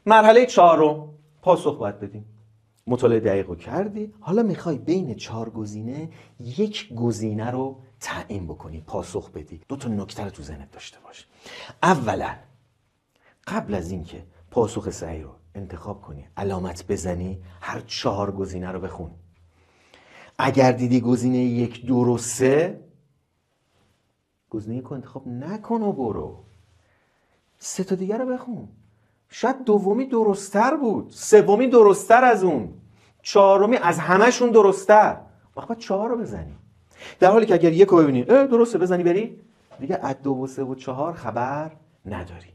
مرحله چهارم پاسخ باید بدیم. مطالعه دقیق رو کردی، حالا میخوای بین 4 گزینه یک گزینه رو تعیین بکنی، پاسخ بدی. 2 تا نکته رو تو ذهنت داشته باش. اولا قبل از اینکه پاسخ صحیح رو انتخاب کنی، علامت بزنی، هر 4 گزینه رو بخون. اگر دیدی گزینه 1 درسته، گزینه 1 رو انتخاب نکن و برو. 3 تا دیگر رو بخون. شاید دومی درست‌تر بود، سومی درست‌تر از اون، چهارمی از همه‌شون درست‌تر. وقت باید 4 رو بزنی. در حالی که اگر 1 رو ببینی درسته بزنی بری، دیگه از 2 و 3 و 4 خبر نداری.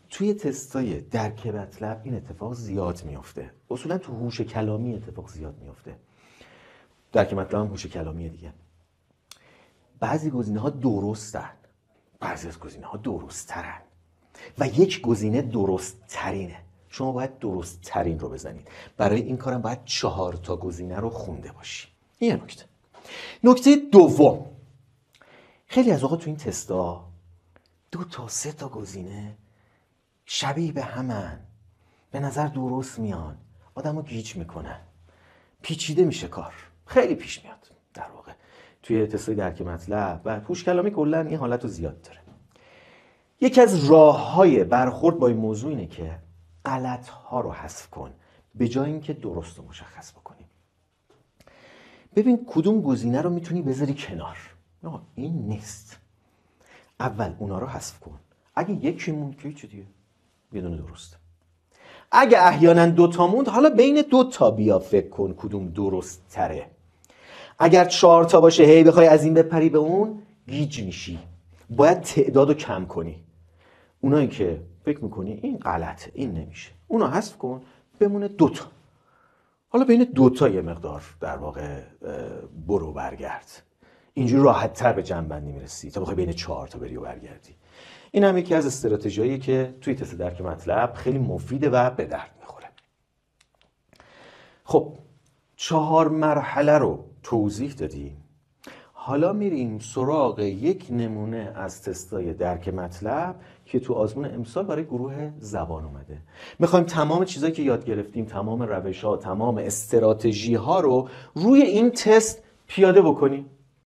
توی تستای درک مطلب این اتفاق زیاد میفته. اصولا تو هوش کلامی اتفاق زیاد میفته. درک مطلب هم هوش کلامیه دیگه. بعضی گزینه‌ها درستن، بعضی از گزینه‌ها درست‌ترن و یک گزینه درست ترینه. شما باید درست ترین رو بزنید. برای این کارم باید 4 تا گزینه رو خونده باشی. این یه نکته. نکته دوم، خیلی از اوقات تو این تستا 2 تا 3 تا گزینه شبیه به همن، به نظر درست میان، آدمو گیج میکنن، پیچیده میشه کار، خیلی پیش میاد در واقع توی تستای درک مطلب و هوش کلامی کلا این حالت رو زیاد داره. یکی از راه‌های برخورد با این موضوع اینه که غلط‌ها رو حذف کن به جای اینکه درست رو مشخص بکنی. ببین کدوم گزینه رو میتونی بذاری کنار. این نیست. اول اونا رو حذف کن. اگه یکی موند که چه دیگه؟ یه دونه درسته. اگه احیانا 2 تا موند، حالا بین 2 تا بیا فکر کن کدوم درست تره. اگر 4 تا باشه هی بخوای از این بپری به اون، گیج میشی. باید تعداد رو کم کنی. اونایی که فکر میکنی این غلطه، این نمیشه، اونا حذف کن، بمونه 2 تا. حالا بین 2 تا یه مقدار در واقع برو برگرد. اینجوری راحت تر به جمع‌بندی میرسی تا بخوای بین 4 تا بری و برگردی. این هم یکی از استراتژیایی که توی تست درک مطلب خیلی مفیده و به درد میخوره. خب 4 مرحله رو توضیح دادیم. حالا میریم سراغ یک نمونه از تستای درک مطلب که تو آزمون امسال برای گروه زبان اومده. میخوایم تمام چیزایی که یاد گرفتیم، تمام روش‌ها، تمام استراتژی‌ها رو روی این تست پیاده بکنیم.